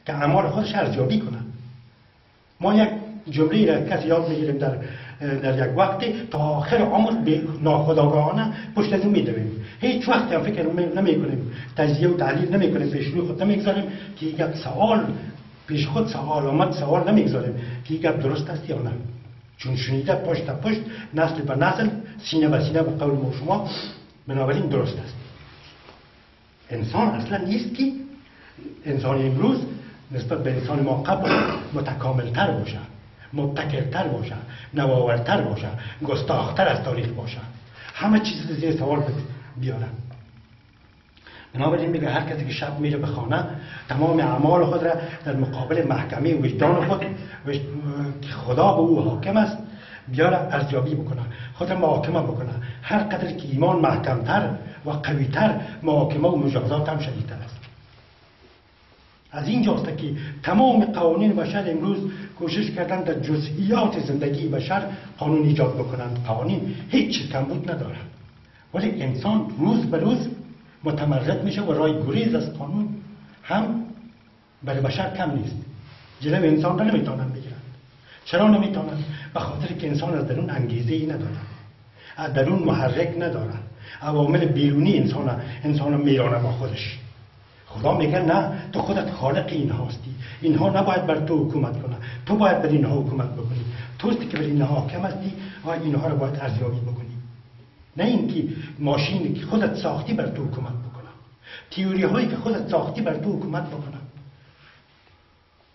که اعمال خودش ارزیابی کنه. ما یک جمله را کسی یاد میگیریم در یک وقتی تا آخر عمر به ناخودآگاهانه پشت از اون میدویم. هیچ وقت هم فکر نمیکنیم، تجزیه و تحلیل نمیکنیم، پیش روی خود نمیگذاریم که یک سوال پیش خود سوال نمیگذاریم که یک گپ درست است یا نه. چون شنیده پشت تا پشت، نسل به نسل، سینه به سینه با قول ما شما، بنابراین درست است. انسان اصلا نیست که انسان امروز نسبت به انسان ما قبل متکاملتر باشه، مبتکرتر باشه، نوآورتر باشه، گستاختر از تاریخ باشه، همه چیز زیر سوال بیاره. بنابراین میگه هر کسی که شب میره به خانه تمام اعمال خود را در مقابل محکمه وجدان خود که خدا به او حاکم است بیاره ارزیابی بکنه، خود را محاکمه بکنه. هر قدر که ایمان محکمتر و قویتر، محاکمه و مجازات هم شدیدتر است. از این جاست که تمام قوانین بشر امروز کوشش کردن در جزئیات زندگی بشر قانون ایجاد بکنند. قوانین هیچ چیز کمبود ندارد، ولی انسان روز به روز متمرد میشه و راه گریز از قانون هم برای بشر کم نیست. جلو انسان را نمیتونن بگیرند. چرا نمیتونن؟ به خاطر که انسان از درون انگیزه ای ندارد، از درون محرک ندارد. عوامل بیرونی انسان میرانه با خودش. خدا میگه نه، تو خودت خالق اینها هستی، اینها نباید بر تو حکومت کنه، تو باید بر اینها حکومت بکنی، توستی که بر اینها حاکم هستی و اینها رو باید ارزیابی بکنی. نه اینکه ماشینی که خودت ساختی بر تو حکومت بکنه، تئوری هایی که خودت ساختی بر تو حکومت بکنه.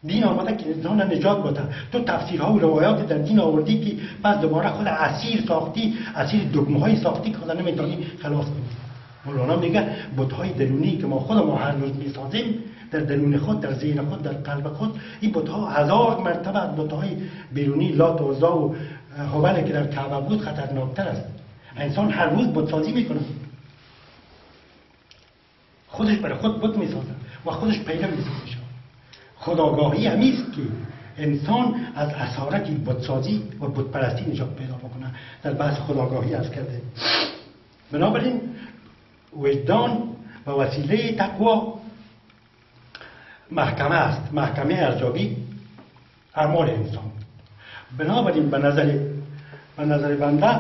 دین آمده که انسان نجات بده، تو تفسیرها و روایات در دین آوردی که پس دوباره خود اسیر ساختی، اسیر دگمه های ساختی که خدا نمیتونی خلاص کنی. مولانا میگه بت‌های درونی که ما خودمون هر روز میسازیم در درون خود، در ذهن خود، در قلب خود، این بت‌ها 1000 مرتبه از بت‌های بیرونی لات و عزی و هبل که در کعبه بود خطرناکتر است. انسان هر روز بت‌سازی میکنه، خودش برای خود بت میسازه و خودش پیدا میشه. خودآگاهی همیست که انسان از اسارت بت‌سازی و بت‌پرستی نجات پیدا بکنه. در بحث خودآگاهی عرض کرده. بنابراین وجدان و وسیله تقوا محکمه است، محکمه ارزیابی اعمال انسان. بنابراین به نظر بنده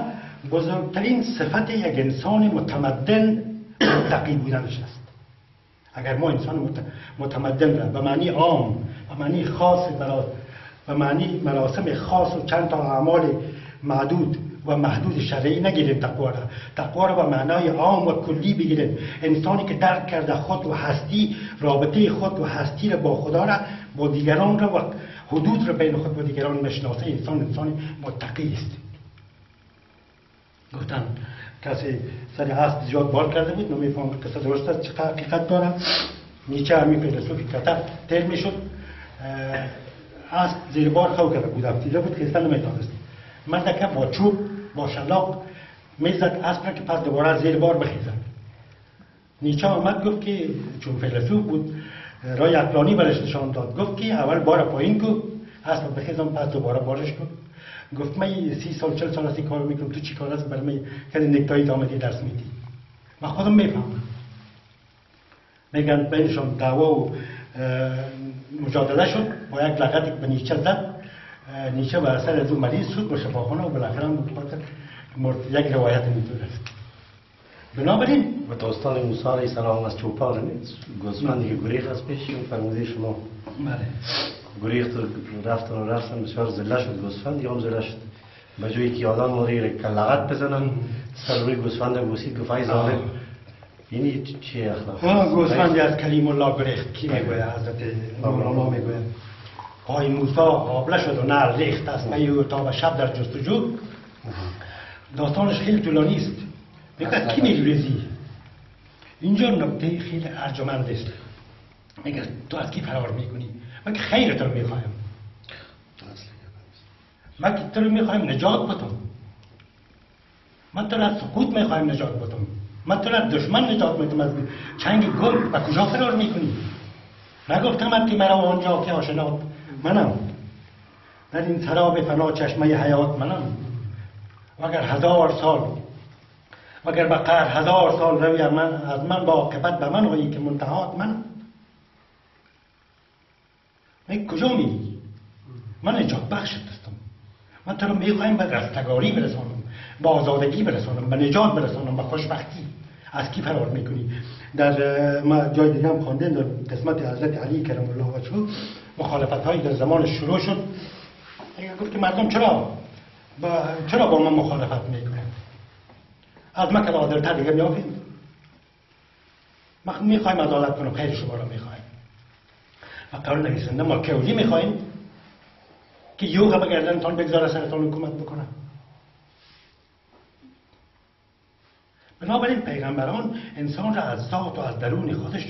بزرگترین صفت یک انسان متمدن متقی بودنش است. اگر ما انسان متمدن را به معنی عام، به معنی خاص، به معنی مراسم خاص و چند تا اعمال معدود و محدود شرعی نگیریم، تقوا را به معنای عام و کلی بگیریم. انسانی که درک کرده خود و هستی، رابطه خود و هستی را با خدا را، با دیگران را و حدود را بین خود و دیگران میشناسه، انسان متقی است. گفتن کسی سر اسب زیاد بال کرده بود، نمیفهم قصه درست است چه حقیقت داره. نیچه همی فیلسوفی کتب تیر میشد، اسب زیر بار خو کرده بود، افتیده بود، خیستن نمیتونست. مردکه با چوب با شلاق میزد اسب را که پس دوباره زیر بار بخیزد. نیچه آمد گفت که چون فیلسوف بود رای عقلانی برش نشان داد، گفت که اول بار پایین کو، اسب بخیزم پس دوباره بارش کن. گفت من 30 سال 40 سال از این کار میکنم، تو چی کار است برای من کلی نکتایی آمدی درس میدی؟ من خودم میفهمم. میگن بینشان دعوا و مجادله شد، با یک لغتی به نیچه زد. نیچه بر اثر از اون مریض شد به شفاخانه و بالاخره یک روایت اینطور است. بنابراین و داستان موسی علیه السلام از چوپان نیست، گوسفندی که گریخت از پیش اون فرموده شما. بله. گریخت و رفتن بسیار زله شد گوسفند، یا هم زله شد. به جایی که آدم موری که لغت بزنن سر روی گوسفند بوسید گفت ای ظالم. یعنی چی اخلاق؟ گوسفندی از کلیم الله گریخت. کی میگوید؟ حضرت مولانا میگوید پای موسی آبله شد و نعل ریخت از پی تا به شب در جستجو. داستانش خیلی طولانی است. میگه کی میگریزی؟ اینجا نکته خیلی ارجمند است. میگه تو از کی فرار میکنی؟ من که خیرت رو میخوایم، من که تو رو میخوایم نجات بدم، من تو رو از سقوط میخوایم نجات بدم، من تو رو از دشمن نجات میدم، از چنگ گرگ و کجا فرار میکنی؟ نگفتم که مرا آنجا که آشنات منم، در این سراب فنا چشمه حیات منم. و اگر 1000 سال وگر به قهر 1000 سال روی از من با عاقبت به من آیی که منتهات منم. من کجا میری؟ من نجات بخشت هستم. من تو رو میخوایم به رستگاری برسانم، به آزادگی برسانم، به نجات برسانم، به خوشبختی. از کی فرار میکنی؟ در ما جای دیگه هم خواندیم در قسمت حضرت علی کرم الله وجهه مخالفت هایی در زمان شروع شد. گفت که مردم چرا با من مخالفت میکنن؟ از من که عادل‌تر دیگه میافیم. ما میخوایم عدالت کنم، خیر شما را میخوایم. و قول نویسنده ما کولی میخوایم که یوغ به گردنتان بگذاره سرتان حکومت بکنه. بنابراین پیغمبران انسان را از ذات و از درون خودش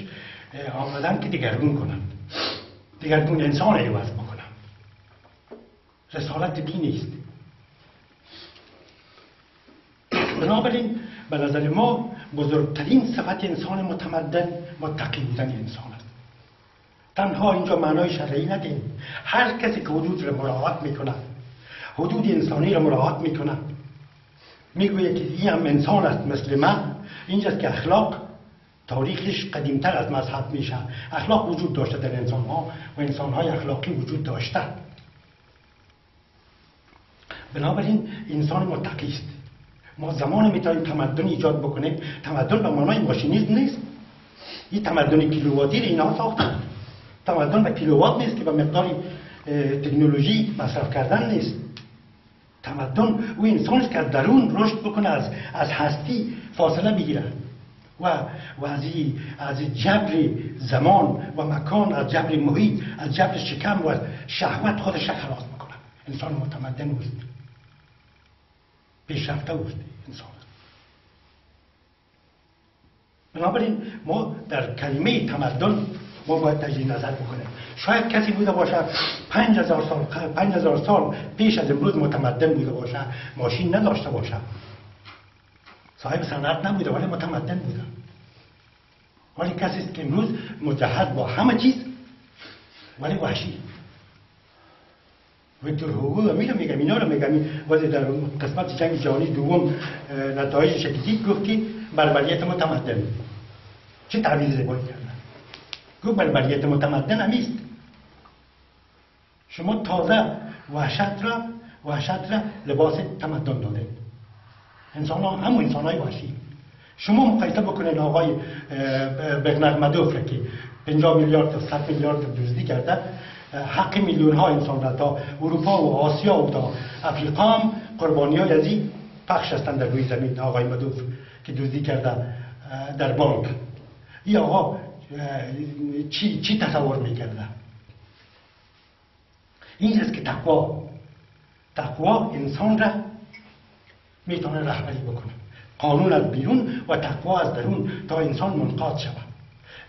آمدن که دگرگون کنند، دگرگون انسان عوض بکنند. رسالت دین نیست. بنابراین به نظر ما بزرگترین صفت انسان متمدن متقی بودن انسان است. تنها اینجا معنای شرعی ندیم. هر کسی که حدود را مراعات میکنه، حدود انسانی را مراعات میکنه، میگوید که این هم انسان است مثل من. اینجاست که اخلاق تاریخش قدیمتر از مذهب میشه. اخلاق وجود داشته در انسان ها و انسان های اخلاقی وجود داشته. بنابراین انسان متقی است. ما زمان میتونیم تمدن ایجاد بکنیم. تمدن به معنای ماشینیسم نیست. این تمدن کیلوواتی رو اینا ساختن. تمدن به کیلووات نیست که به مقدار تکنولوژی مصرف کردن نیست. تمدن او انسان است که از درون رشد بکنه، از هستی فاصله بگیره و از جبر زمان و مکان، از جبر محیط، از جبر شکم و شهوت خودش را خلاص بکنه. انسان متمدن است، پیشرفته است انسان. بنابراین ما در کلمه تمدن ما باید تجدید نظر بکنیم. شاید کسی بوده باشه 5000 سال پیش از امروز متمدن بوده باشه، ماشین نداشته باشه، صاحب صنعت نبوده ولی متمدن بوده. ولی کسی است که امروز مجهز با همه چیز ولی وحشی. ویکتور هوگو میگم اینا رو میگم. ولی در قسمت جنگ جهانی دوم نتایج شدید گفت که بربریت متمدن. چه تعبیر زیبایی کرد. گفت بربریت متمدن همیست. شما تازه وحشت را لباس تمدن داده. انسان ها همون انسان های وحشی. شما مقایسه بکنین آقای برنارد مادوف را که 50 میلیارد تا 100 میلیارد دزدی کرده، حق میلیون ها انسان را تا اروپا و آسیا و تا افریقا هم قربانی های از این پخش هستند در روی زمین. آقای مادوف که دزدی کرده در بانک، این آقا چی تصور میکرده؟ اینجاست که تقوا انسان را میتونه رهبری بکنه. قانون از بیرون و تقوا از درون تا انسان منقاد شود.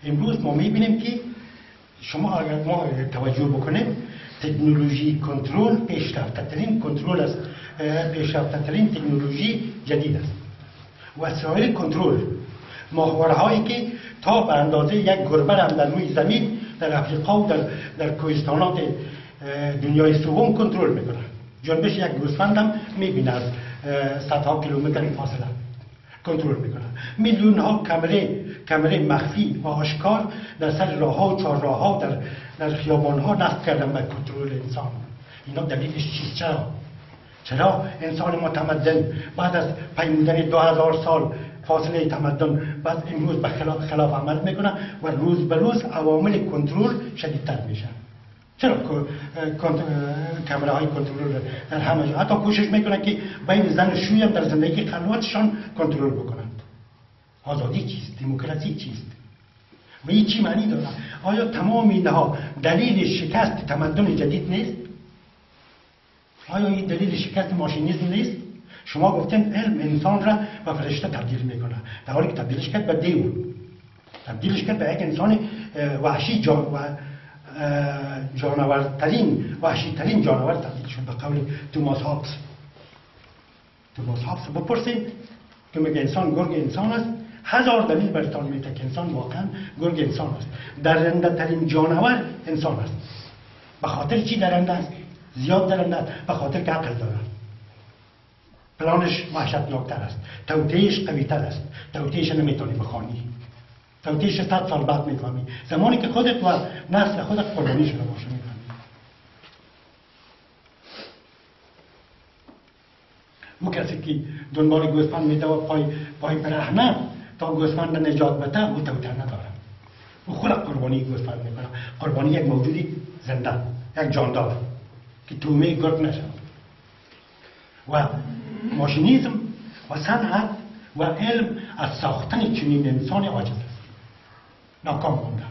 امروز ما میبینیم که شما اگر ما توجه بکنیم تکنولوژی کنترل پیشرفته‌ترین کنترل است، پیشرفته‌ترین تکنولوژی جدید است. وسایل کنترل، ماهوارهایی که تا به اندازه یک گربه هم در روی زمین در افریقا و در کوهستانات دنیای سوم کنترل میکنه. جنبش یک گوسفند هم میبینه از صدها کیلومتر فاصله کنترل میکنه. میلیون ها کمره مخفی و آشکار در سر راه ها و چهارراه ها در خیابان ها نصب کردن به کنترل انسان. اینا دلیلش چیست؟ چرا انسان متمدن بعد از پیمودن 2000 سال فاصله تمدن بعد امروز به خلاف عمل میکنه و روز به روز عوامل کنترل شدیدتر میشه؟ چرا کامره های کنترل در همه جا حتی کوشش میکنن که بین زن و شوی هم در زندگی خلوتشان کنترل بکنند؟ آزادی چیست؟ دموکراسی چیست؟ و این چی معنی داره؟ آیا تمام اینها دلیل شکست تمدن جدید نیست؟ آیا این دلیل شکست ماشینیسم نیست؟ شما گفتین علم انسان را به فرشته تبدیل میکنه، در حالی که تبدیلش کرد به دیو، تبدیلش کرد به یک انسان وحشی وحشیترین جانور تبدیل شد به قول توماس هابس. بپرسید که میگه انسان گرگ انسان است، 1000 دلیل براتون میده که انسان واقعا گرگ انسان است. درنده ترین جانور انسان است. به خاطر چی درنده است؟ زیاد درنده است به خاطر که عقل داره. پلانش وحشتناکتر است، توطئه‌اش قوی‌تر است، توطئه‌اش نمیتونی بخوانی، توطئه‌اش 100 سال بعد میفهمی، زمانی که خودت و نسل خودت قربانی شده باشه میفهمی. او کسی که دنبال گوسفند میده و پای برهنه تا گوسفند نجات بده او توتر نداره. او خود قربانی گوسفند میکنه. قربانی یک موجودی زنده، یک جاندار که تومه گرگ نشه. و ماشینیزم و صنعت و علم از ساختن چنین انسان عاجز است، ناکام مونده.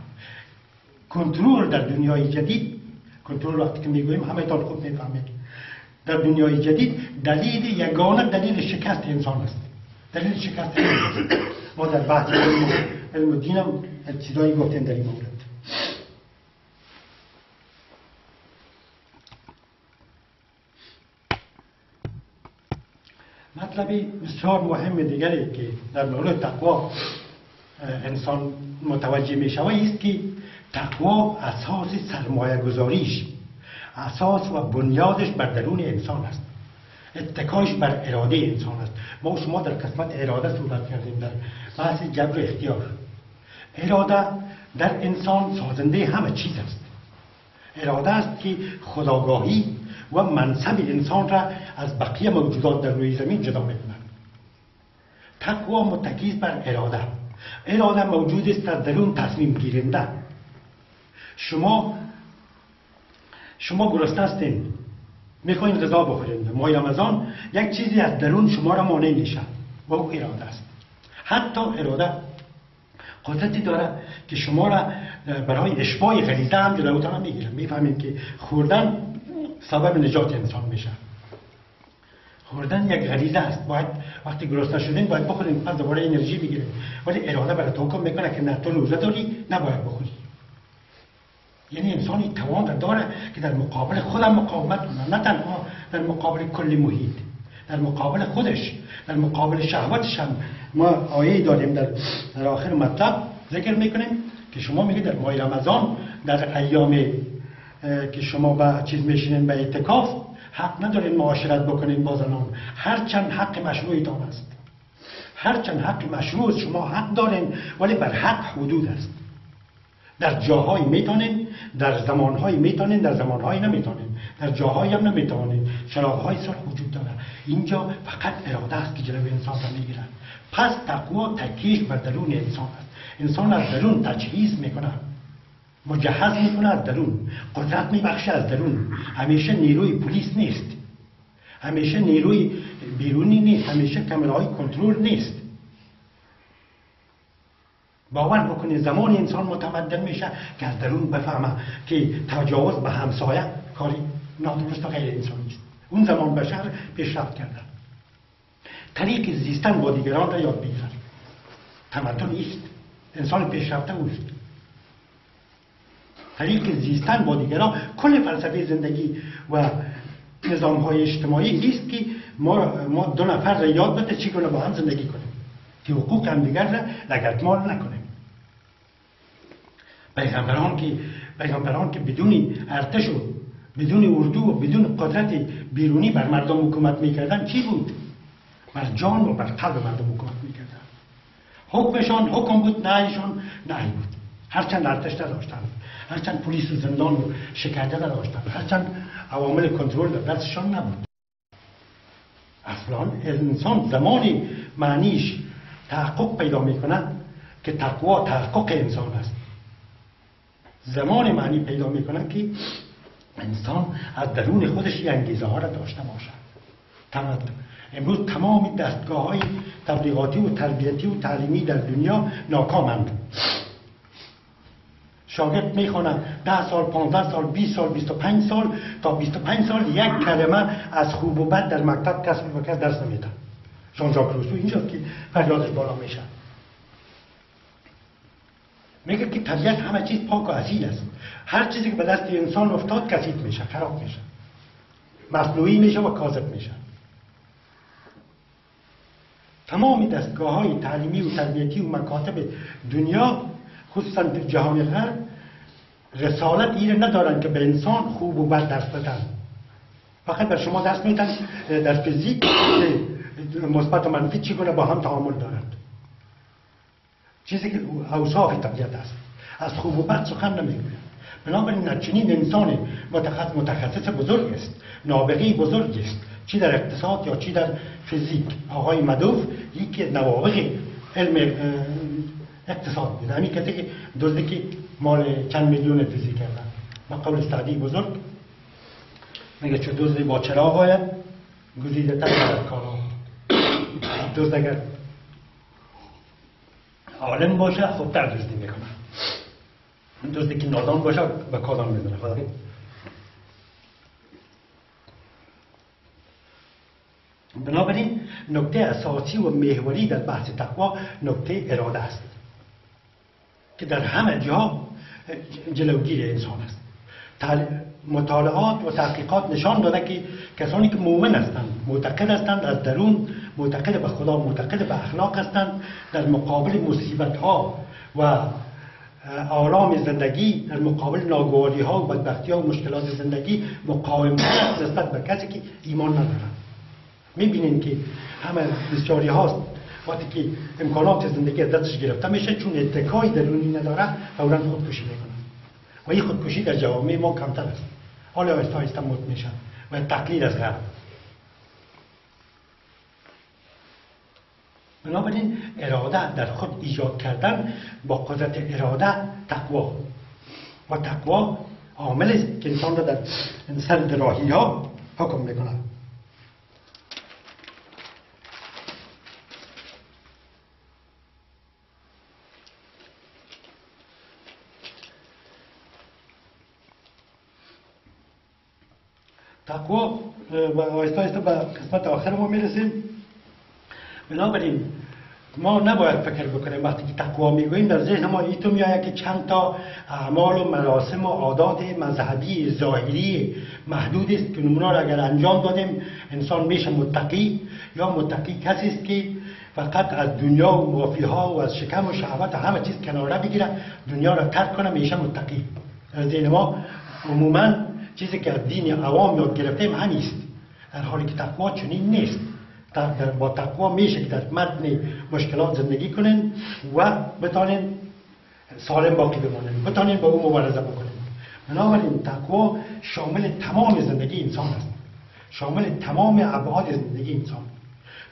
کنترل در دنیای جدید، کنترل وقتی که میگوییم همه تان خوب میفهمید، در دنیای جدید یگانه دلیل شکست انسان است. دلیل شکست انسان است. ما در بحث علم و دینم چیزایی گفتیم در این مورد. مطلبی بسیار مهم دیگری که در مورد تقوا انسان متوجه می شود است که تقوا اساس سرمایه گذاریش، اساس و بنیادش بر درون انسان است، اتکایش بر اراده انسان است. ما شما در قسمت اراده صحبت کردیم در بحث جبر اختیار. اراده در انسان سازنده همه چیز است. اراده است که خودآگاهی و منصب انسان را از بقیه موجودات در روی زمین جدا می‌کند. تقوا متکی است بر اراده. اراده موجود است در درون تصمیم گیرنده. شما گرسنه هستین، میخواین غذا بخورین. ماه رمضان یک چیزی از درون شما را مانع میشه و او اراده است. حتی اراده قدرتی داره که شما را برای اشباع غریزه هم جلوتان میگیره. میفهمید که خوردن سبب نجات انسان میشه. خوردن یک غریزه است. باید وقتی گرسنه شدین باید بخورین، پس دوباره انرژی بگیرین. ولی اراده برای تو حکم میکنه که نه، تو روزه داری، نباید بخوری. یعنی انسانی توان را داره که در مقابل خودم مقاومت کنه، نه تنها در مقابل کل محیط، در مقابل خودش، در مقابل شهوتش هم. ما آیه داریم در آخر مطلب ذکر میکنیم که شما میگید در ماه رمضان در ایام که شما با چیز میشینین به اعتکاف حق ندارین معاشرت بکنین با زنان، هرچند حق مشروعتان است. هرچند حق مشروع شما حق دارین، ولی بر حق حدود است. در جاهایی میتونین، در زمانهایی میتونین، در زمانهایی نمیتونین، در جاهایی هم نمیتونین. چراغهای سرخ وجود داره. اینجا فقط اراده است که جلوی انسان را میگیرن. پس تقوا تکیش بر درون انسان است. انسان از درون تجهیز میکنه، مجهز میکنه از درون، قدرت میبخشه از درون. همیشه نیروی پلیس نیست، همیشه نیروی بیرونی نیست، همیشه کامرای کنترل نیست. باور بکنید زمان انسان متمدن میشه که از درون بفهمه که تجاوز به همسایه کاری نادرست و غیر انسانی است. اون زمان بشر پیشرفت کرده. طریق زیستن با دیگران را یاد بگیرد. تمدن است. انسان پیشرفته اوست. طریق زیستن با دیگران کل فلسفه زندگی و نظام‌های اجتماعی است که ما دو نفر را یاد بده چگونه با هم زندگی کنیم، که حقوق هم دیگر را لگدمال نکنیم. پیغمبران که بدون ارتش و بدون اردو و بدون قدرت بیرونی بر مردم حکومت میکردن چی بود؟ بر جان و بر قلب مردم حکومت میکردن. حکمشان حکم بود، نهیشان نهی بود. هرچند ارتش داشتن، هرچند پلیس و زندان و شکنجه داشتن، هرچند عوامل کنترل در دستشان نبود. اصلا انسان زمانی معنیش تحقق پیدا میکنه که تقوا تحقق انسان است. زمان معنی پیدا میکنه که انسان از درون خودش این انگیزه ها را داشته باشد. امروز تمام دستگاه های تبلیغاتی و تربیتی و تعلیمی در دنیا ناکامند. شاگرد میخونه 10 سال، 15 سال، 20 سال، 25 سال، تا 25 سال یک کلمه از خوب و بد در مکتب کسب و کس درس نمیده. ژان ژاک روسو اینجاست که فریادش بالا میشه. میگه که طبیعت همه چیز پاک و اصیل است. هر چیزی که به دست انسان افتاد کثیف میشه، خراب میشه، مصنوعی میشه و کاذب میشه. تمام دستگاه‌های تعلیمی و تربیتی و مکاتب دنیا خصوصا در جهان غرب رسالت این ندارن که به انسان خوب و بد درس بدن. فقط بر شما درس میدن در فیزیک که مثبت و منفی چگونه با هم تعامل دارند. چیزی که اوصاف طبیعت است. از خوب و بد سخن نمیگوید. بنابراین چنین انسان متخصص بزرگ است، نابغه بزرگ است، چی در اقتصاد یا چی در فیزیک. آقای مدوف یکی از نوابغ علم اقتصاد بود، همین کسی که دزدی که مال چند میلیون فیزیک کردن. با قول سعدی بزرگ میگه چه دزدی با چراغ آید گزیده تر در کارا. دزد اگر عالم باشه خوبتر دزدی میکنه، دزدی که نادان باشه به کادان میدونه. بنابراین نکته اساسی و محوری در بحث تقوا نکته اراده است که در همه جا جلوگیر انسان است. مطالعات و تحقیقات نشان داده که کسانی که مؤمن هستند، معتقد هستند از درون، معتقد به خدا، معتقد به اخلاق هستند، در مقابل مصیبت ها و آلام زندگی، در مقابل ناگواری ها و بدبختی ها و مشکلات زندگی مقاوم هست نسبت به کسی که ایمان ندارد. میبینین که همه بسیاری هاست وقتی که امکانات زندگی از دستش گرفته میشه، چون اتکای درونی نداره فوراً خودکشی میکنه و این خودکشی در جوامع ما کمتر است. حالا آهسته آهسته موت میشن و تقلید از غرب. بنابراین اراده در خود ایجاد کردن با قدرت اراده تقوا و تقوا عامل است که انسان را در سر راهی ها حکم میکنه. تقوا و آهسته آهسته به قسمت آخر ما میرسیم. بنابراین ما نباید فکر بکنیم وقتی که تقوا میگوییم در ذهن ما این تو میآید که چند تا اعمال و مراسم و عادات مذهبی ظاهری محدود است که نمونه را اگر انجام دادیم انسان میشه متقی، یا متقی کسی است که فقط از دنیا و مافیها و از شکم و شهوت و همه چیز کناره بگیره، دنیا را ترک کنه، میشه متقی. در ذهن ما عموما چیزی که از دین عوام یاد گرفتیم همیست، در حالی که تقوا چنین نیست. با تقوا میشه که در متن مشکلات زندگی کنین و بتانین سالم باقی بمانین، بتانین با اون مبارزه بکنین. بنابراین تقوا شامل تمام زندگی انسان است، شامل تمام ابعاد زندگی انسان.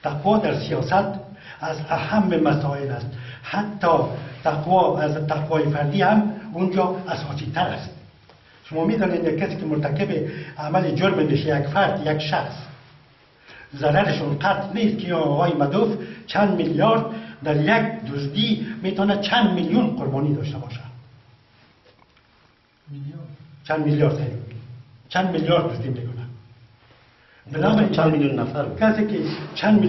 تقوا در سیاست از اهم مسائل است، حتی تقوا از تقوای فردی هم اونجا اساسی تر است. شما میدانید یک کسی که مرتکب عمل جرم میشه، یک فرد، یک شخص، ضررشون قطع نیست که آقای مدوف چند میلیارد در یک دزدی میتونه چند میلیون قربانی داشته باشه. چند میلیارد سری چند میلیارد دزدی میکنه. بنابراین چند میلیون نفر کسی که چند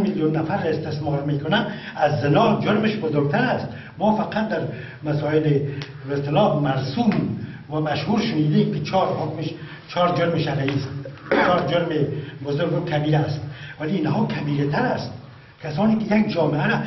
میلیون نفر استثمار میکنه از زنا جرمش بزرگتر است. ما فقط در مسائل به اصطلاح مرسوم و مشهور شنیدیم که 4 جرم شرعی است، 4 جرم بزرگ و کبیره است، ولی اینها کبیره تر است. کسانی که یک جامعه را